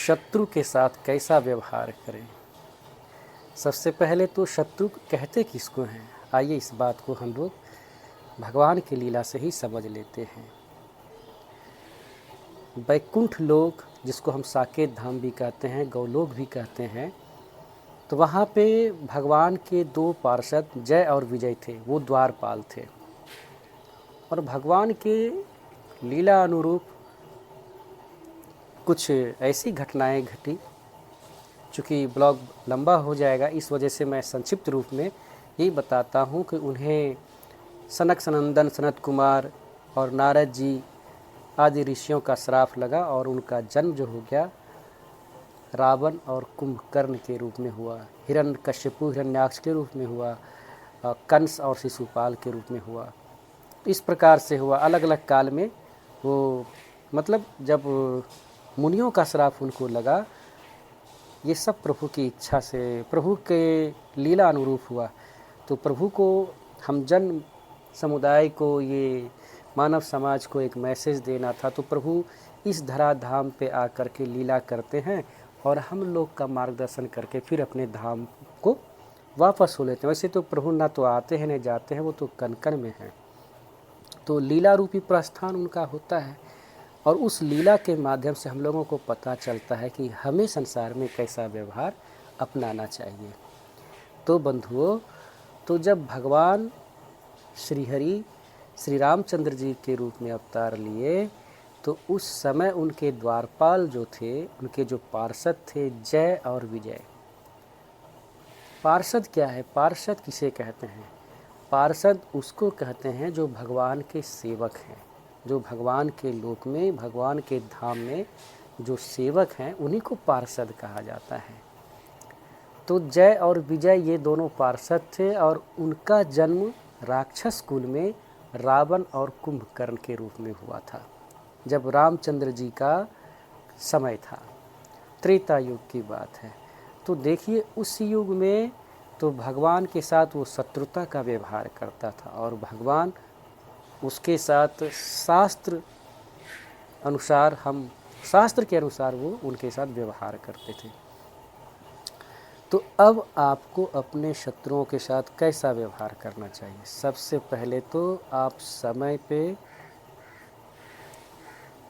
शत्रु के साथ कैसा व्यवहार करें। सबसे पहले तो शत्रु कहते किसको हैं, आइए इस बात को हम लोग भगवान की लीला से ही समझ लेते हैं। वैकुंठ लोक, जिसको हम साकेत धाम भी कहते हैं, गौलोक भी कहते हैं, तो वहाँ पे भगवान के दो पार्षद जय और विजय थे, वो द्वारपाल थे। और भगवान के लीला अनुरूप कुछ ऐसी घटनाएं घटी, चूँकि ब्लॉग लंबा हो जाएगा इस वजह से मैं संक्षिप्त रूप में यही बताता हूँ कि उन्हें सनक सनंदन सनत कुमार और नारद जी आदि ऋषियों का श्राप लगा और उनका जन्म जो हो गया रावण और कुंभकर्ण के रूप में हुआ, हिरण्यकश्यपु हिरण्याक्ष के रूप में हुआ, कंस और शिशुपाल के रूप में हुआ। इस प्रकार से हुआ अलग अलग काल में। वो मतलब जब मुनियों का श्राप उनको लगा, ये सब प्रभु की इच्छा से, प्रभु के लीला अनुरूप हुआ। तो प्रभु को हम जन समुदाय को, ये मानव समाज को एक मैसेज देना था, तो प्रभु इस धराधाम पे आकर के लीला करते हैं और हम लोग का मार्गदर्शन करके फिर अपने धाम को वापस हो लेते हैं। वैसे तो प्रभु ना तो आते हैं न जाते हैं, वो तो कण कण में हैं। तो लीला रूपी प्रस्थान उनका होता है और उस लीला के माध्यम से हम लोगों को पता चलता है कि हमें संसार में कैसा व्यवहार अपनाना चाहिए। तो बंधुओं, तो जब भगवान श्रीहरि श्री रामचंद्र जी के रूप में अवतार लिए, तो उस समय उनके द्वारपाल जो थे, उनके जो पार्षद थे जय और विजय। पार्षद क्या है, पार्षद किसे कहते हैं? पार्षद उसको कहते हैं जो भगवान के सेवक हैं, जो भगवान के लोक में, भगवान के धाम में जो सेवक हैं, उन्हीं को पार्षद कहा जाता है। तो जय और विजय ये दोनों पार्षद थे और उनका जन्म राक्षस कुल में रावण और कुंभकर्ण के रूप में हुआ था, जब रामचंद्र जी का समय था। त्रेता युग की बात है। तो देखिए उस युग में तो भगवान के साथ वो शत्रुता का व्यवहार करता था और भगवान उसके साथ शास्त्र अनुसार, हम शास्त्र के अनुसार वो उनके साथ व्यवहार करते थे। तो अब आपको अपने शत्रुओं के साथ कैसा व्यवहार करना चाहिए? सबसे पहले तो आप समय पे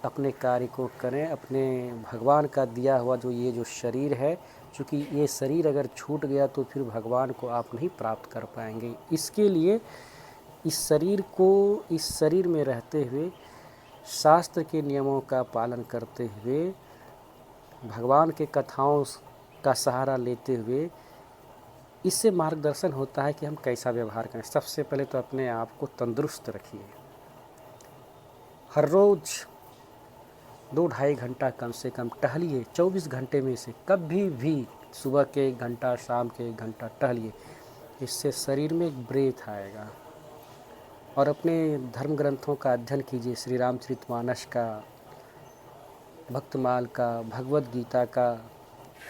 अपने कार्य को करें। अपने भगवान का दिया हुआ जो शरीर है, क्योंकि ये शरीर अगर छूट गया तो फिर भगवान को आप नहीं प्राप्त कर पाएंगे। इसके लिए इस शरीर में रहते हुए शास्त्र के नियमों का पालन करते हुए, भगवान के कथाओं का सहारा लेते हुए, इससे मार्गदर्शन होता है कि हम कैसा व्यवहार करें। सबसे पहले तो अपने आप को तंदुरुस्त रखिए। हर रोज़ 2-2.5 घंटा कम से कम टहलिए। 24 घंटे में से कभी भी सुबह के 1 घंटा, शाम के 1 घंटा टहलिए। इससे शरीर में एक ब्रेथ आएगा। और अपने धर्म ग्रंथों का अध्ययन कीजिए, श्री रामचरितमानस का, भक्तमाल का, भगवद गीता का,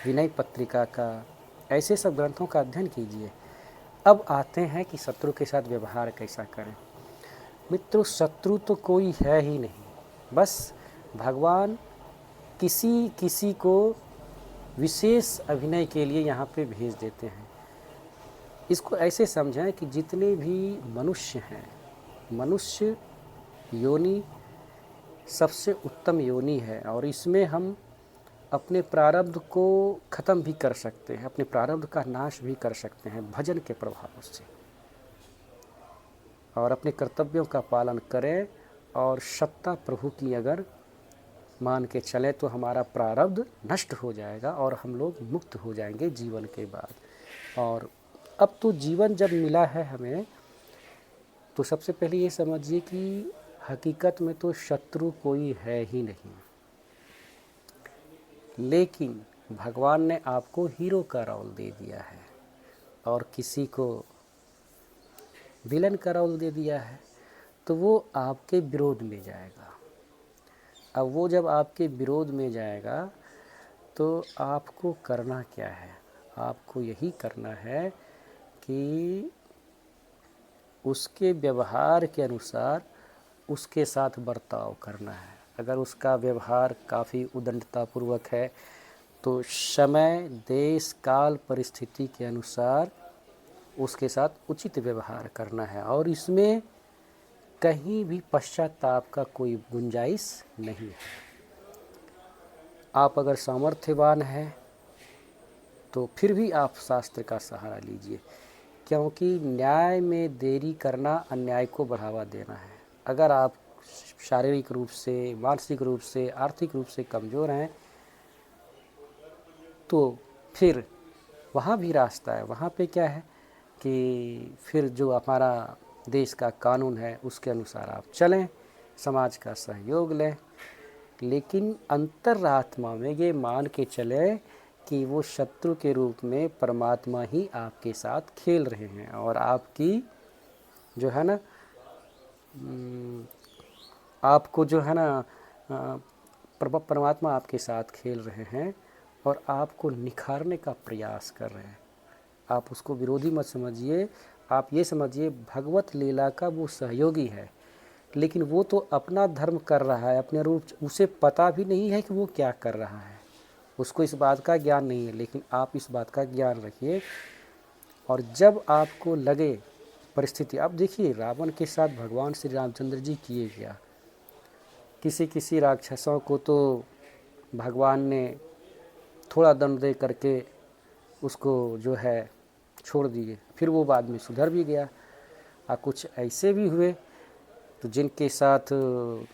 विनय पत्रिका का, ऐसे सब ग्रंथों का अध्ययन कीजिए। अब आते हैं कि शत्रु के साथ व्यवहार कैसा करें। मित्रों, शत्रु तो कोई है ही नहीं, बस भगवान किसी किसी को विशेष अभिनय के लिए यहाँ पे भेज देते हैं। इसको ऐसे समझें कि जितने भी मनुष्य हैं, मनुष्य योनि सबसे उत्तम योनि है और इसमें हम अपने प्रारब्ध को ख़त्म भी कर सकते हैं, अपने प्रारब्ध का नाश भी कर सकते हैं भजन के प्रभाव से। और अपने कर्तव्यों का पालन करें और सत्ता प्रभु की अगर मान के चले तो हमारा प्रारब्ध नष्ट हो जाएगा और हम लोग मुक्त हो जाएंगे जीवन के बाद। और अब तो जीवन जब मिला है हमें, तो सबसे पहले ये समझिए कि हकीकत में तो शत्रु कोई है ही नहीं, लेकिन भगवान ने आपको हीरो का रोल दे दिया है और किसी को विलन का रोल दे दिया है, तो वो आपके विरोध में जाएगा। अब वो जब आपके विरोध में जाएगा तो आपको करना क्या है? आपको यही करना है कि उसके व्यवहार के अनुसार उसके साथ बर्ताव करना है। अगर उसका व्यवहार काफ़ी उद्दंडतापूर्वक है तो समय, देश, काल, परिस्थिति के अनुसार उसके साथ उचित व्यवहार करना है और इसमें कहीं भी पश्चाताप का कोई गुंजाइश नहीं है। आप अगर सामर्थ्यवान हैं तो फिर भी आप शास्त्र का सहारा लीजिए, क्योंकि न्याय में देरी करना अन्याय को बढ़ावा देना है। अगर आप शारीरिक रूप से, मानसिक रूप से, आर्थिक रूप से कमज़ोर हैं तो फिर वहाँ भी रास्ता है। वहाँ पे क्या है कि फिर जो हमारा देश का कानून है उसके अनुसार आप चलें, समाज का सहयोग लें, लेकिन अंतरात्मा में ये मान के चलें कि वो शत्रु के रूप में परमात्मा ही आपके साथ खेल रहे हैं और आपकी जो है ना आपको जो है ना परमात्मा आपके साथ खेल रहे हैं और आपको निखारने का प्रयास कर रहे हैं। आप उसको विरोधी मत समझिए, आप ये समझिए भगवत लीला का वो सहयोगी है, लेकिन वो तो अपना धर्म कर रहा है अपने रूप, उसे पता भी नहीं है कि वो क्या कर रहा है, उसको इस बात का ज्ञान नहीं है, लेकिन आप इस बात का ज्ञान रखिए। और जब आपको लगे परिस्थिति, आप देखिए रावण के साथ भगवान श्री रामचंद्र जी किए क्या, किसी राक्षसों को तो भगवान ने थोड़ा दंड दे करके उसको जो है छोड़ दिए, फिर वो बाद में सुधर भी गया। और कुछ ऐसे भी हुए तो जिनके साथ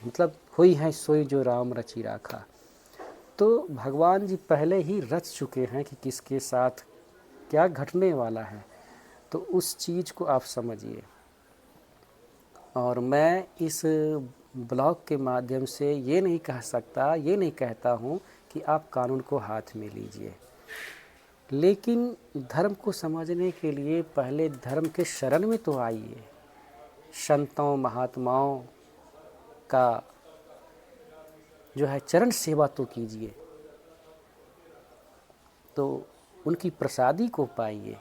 मतलब हुई है सोई जो राम रचि राखा। तो भगवान जी पहले ही रच चुके हैं कि किसके साथ क्या घटने वाला है, तो उस चीज़ को आप समझिए। और मैं इस ब्लॉग के माध्यम से ये नहीं कहता हूँ कि आप कानून को हाथ में लीजिए, लेकिन धर्म को समझने के लिए पहले धर्म के शरण में तो आइए, संतों महात्माओं का जो है चरण सेवा तो कीजिए, तो उनकी प्रसादी को पाइए,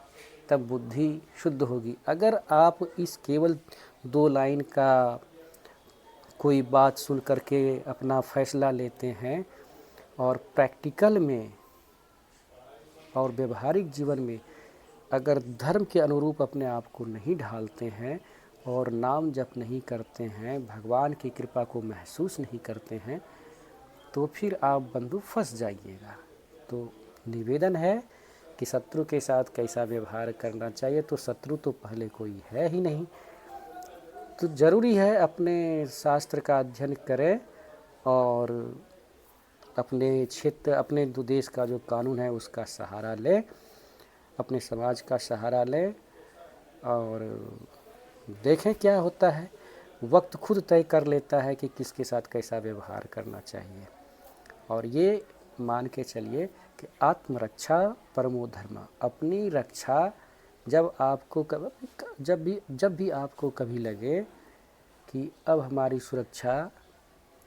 तब बुद्धि शुद्ध होगी। अगर आप इस केवल 2 लाइन का कोई बात सुन करके अपना फैसला लेते हैं और प्रैक्टिकल में और व्यवहारिक जीवन में अगर धर्म के अनुरूप अपने आप को नहीं ढालते हैं और नाम जप नहीं करते हैं, भगवान की कृपा को महसूस नहीं करते हैं, तो फिर आप बंधु फंस जाइएगा। तो निवेदन है कि शत्रु के साथ कैसा व्यवहार करना चाहिए, तो शत्रु तो पहले कोई है ही नहीं, तो ज़रूरी है अपने शास्त्र का अध्ययन करें और अपने क्षेत्र, अपने देश का जो कानून है उसका सहारा लें, अपने समाज का सहारा लें और देखें क्या होता है। वक्त खुद तय कर लेता है कि किसके साथ कैसा व्यवहार करना चाहिए। और ये मान के चलिए कि आत्मरक्षा परमो धर्म। अपनी रक्षा जब भी आपको कभी लगे कि अब हमारी सुरक्षा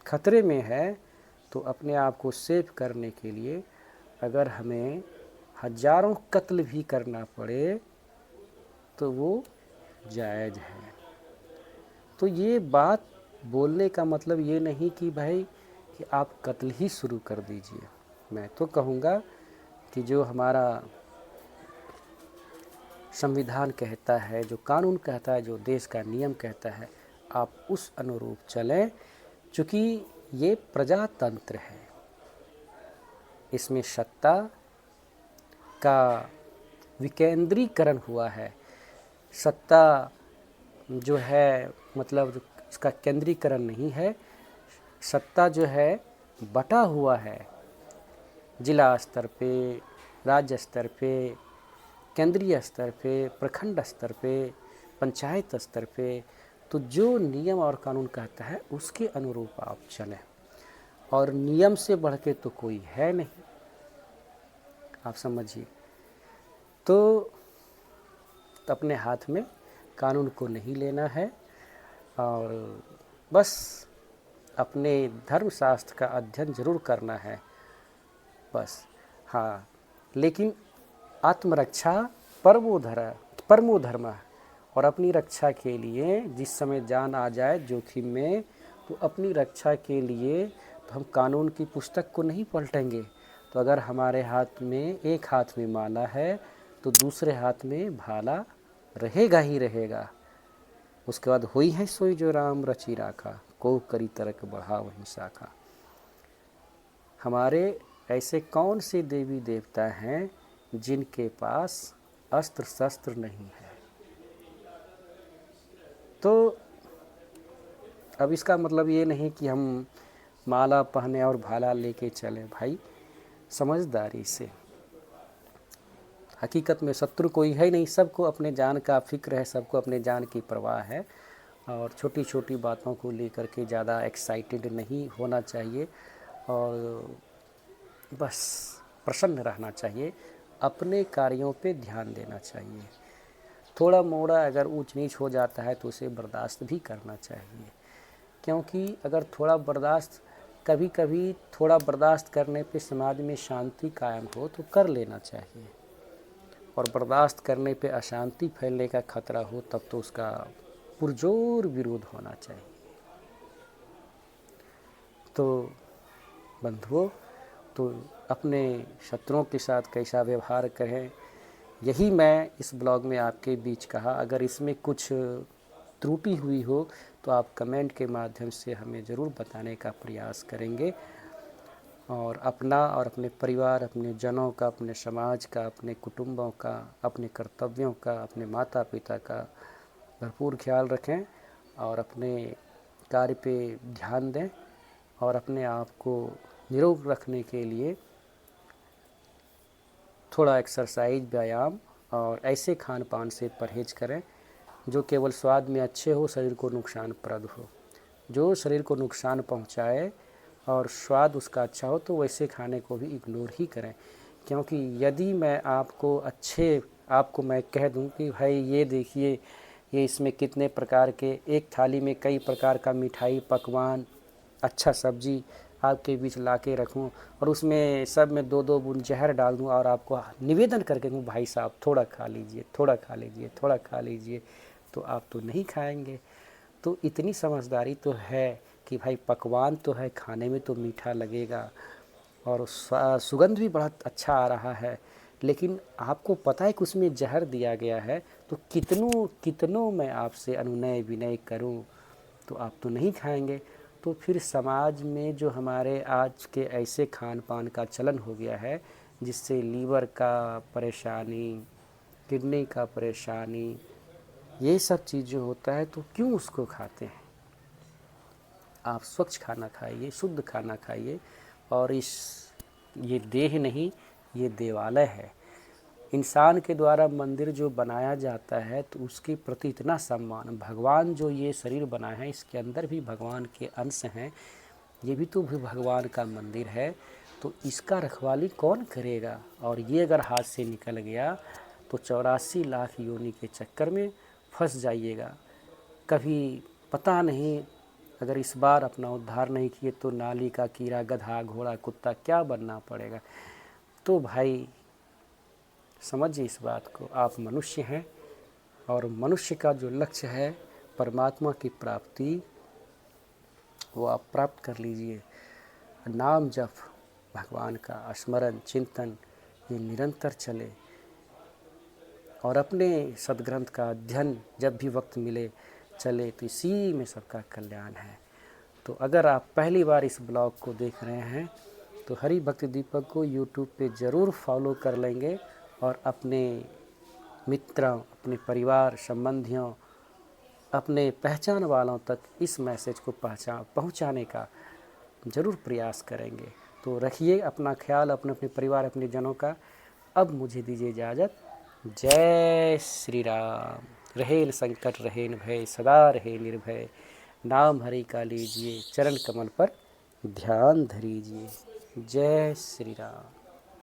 खतरे में है, तो अपने आप को सेव करने के लिए अगर हमें हजारों कत्ल भी करना पड़े तो वो जायज़ है। तो ये बात बोलने का मतलब ये नहीं कि भाई कि आप कत्ल ही शुरू कर दीजिए। मैं तो कहूँगा कि जो हमारा संविधान कहता है, जो कानून कहता है, जो देश का नियम कहता है, आप उस अनुरूप चलें, चूँकि ये प्रजातंत्र है, इसमें सत्ता का विकेंद्रीकरण हुआ है। सत्ता जो है मतलब इसका केंद्रीकरण नहीं है, सत्ता जो है बटा हुआ है जिला स्तर पे, राज्य स्तर पे, केंद्रीय स्तर पे, प्रखंड स्तर पे, पंचायत स्तर पे। तो जो नियम और कानून कहता है उसके अनुरूप आप चलें, और नियम से बढ़ के तो कोई है नहीं, आप समझिए। तो अपने हाथ में कानून को नहीं लेना है और बस अपने धर्मशास्त्र का अध्ययन ज़रूर करना है बस। हाँ, लेकिन आत्मरक्षा परमो धर्म, और अपनी रक्षा के लिए जिस समय जान आ जाए जोखिम में, तो अपनी रक्षा के लिए तो हम कानून की पुस्तक को नहीं पलटेंगे, तो अगर हमारे हाथ में एक हाथ में माला है तो दूसरे हाथ में भाला रहेगा ही रहेगा। उसके बाद हुई है सोई जो राम रची राखा, को करी तरक बढ़ा वहीं शाखा। हमारे ऐसे कौन से देवी देवता हैं जिनके पास अस्त्र शस्त्र नहीं है? तो अब इसका मतलब ये नहीं कि हम माला पहने और भाला लेके चलें भाई, समझदारी से। हकीकत में शत्रु कोई है नहीं, सबको अपने जान का फिक्र है, सबको अपने जान की परवाह है। और छोटी छोटी बातों को लेकर के ज़्यादा एक्साइटेड नहीं होना चाहिए और बस प्रसन्न रहना चाहिए, अपने कार्यों पे ध्यान देना चाहिए। थोड़ा मोड़ा अगर ऊंच नीच हो जाता है तो उसे बर्दाश्त भी करना चाहिए, क्योंकि अगर थोड़ा बर्दाश्त कभी कभी थोड़ा बर्दाश्त करने पे समाज में शांति कायम हो तो कर लेना चाहिए, और बर्दाश्त करने पे अशांति फैलने का खतरा हो तब तो उसका पुरजोर विरोध होना चाहिए। तो बंधुओं, तो अपने शत्रुओं के साथ कैसा व्यवहार करें, यही मैं इस ब्लॉग में आपके बीच कहा। अगर इसमें कुछ त्रुटि हुई हो तो आप कमेंट के माध्यम से हमें ज़रूर बताने का प्रयास करेंगे, और अपना और अपने परिवार, अपने जनों का, अपने समाज का, अपने कुटुंबों का, अपने कर्तव्यों का, अपने माता पिता का भरपूर ख्याल रखें और अपने कार्य पे ध्यान दें, और अपने आप को निरोग रखने के लिए थोड़ा एक्सरसाइज, व्यायाम और ऐसे खान पान से परहेज करें जो केवल स्वाद में अच्छे हो, शरीर को नुकसानप्रद हो। जो शरीर को नुकसान पहुंचाए और स्वाद उसका अच्छा हो तो वैसे खाने को भी इग्नोर ही करें। क्योंकि यदि मैं आपको मैं कह दूं कि भाई ये देखिए, ये इसमें कितने प्रकार के, एक थाली में कई प्रकार का मिठाई, पकवान, अच्छा सब्जी आपके बीच ला के रखूँ और उसमें सब में 2-2 बूंद जहर डाल दूँ और आपको निवेदन करके दूँ भाई साहब थोड़ा खा लीजिए, थोड़ा खा लीजिए, थोड़ा खा लीजिए, तो आप तो नहीं खाएंगे। तो इतनी समझदारी तो है कि भाई पकवान तो है, खाने में तो मीठा लगेगा और सुगंध भी बड़ा अच्छा आ रहा है, लेकिन आपको पता है कि उसमें जहर दिया गया है, तो कितनों मैं आपसे अनुनय विनय करूं तो आप तो नहीं खाएंगे। तो फिर समाज में जो हमारे आज के ऐसे खान पान का चलन हो गया है जिससे लीवर का परेशानी, किडनी का परेशानी, ये सब चीज़ जो होता है, तो क्यों उसको खाते हैं? आप स्वच्छ खाना खाइए, शुद्ध खाना खाइए, और ये देह नहीं, ये देवालय है। इंसान के द्वारा मंदिर जो बनाया जाता है तो उसके प्रति इतना सम्मान, भगवान जो ये शरीर बनाए हैं इसके अंदर भी भगवान के अंश हैं, ये भी तो भगवान का मंदिर है, तो इसका रखवाली कौन करेगा? और ये अगर हाथ से निकल गया तो 84 लाख योनि के चक्कर में फंस जाइएगा। कभी पता नहीं, अगर इस बार अपना उद्धार नहीं किए तो नाली का कीड़ा, गधा, घोड़ा, कुत्ता क्या बनना पड़ेगा। तो भाई समझिए इस बात को, आप मनुष्य हैं और मनुष्य का जो लक्ष्य है परमात्मा की प्राप्ति, वो आप प्राप्त कर लीजिए। नाम जप, भगवान का स्मरण, चिंतन, ये निरंतर चले और अपने सदग्रंथ का अध्ययन जब भी वक्त मिले चले, तो इसी में सबका कल्याण है। तो अगर आप पहली बार इस ब्लॉग को देख रहे हैं तो हरि भक्ति दीपक को यूट्यूब पे ज़रूर फॉलो कर लेंगे और अपने मित्रों, अपने परिवार संबंधियों, अपने पहचान वालों तक इस मैसेज को पहुंचाने का ज़रूर प्रयास करेंगे। तो रखिए अपना ख्याल, अपने अपने परिवार, अपने जनों का। अब मुझे दीजिए इजाज़त। जय श्री राम। रहे न संकट, रहे न भय, सदा रहे निर्भय। नाम हरि का लीजिए, चरण कमल पर ध्यान धरीजिए। जय श्री राम।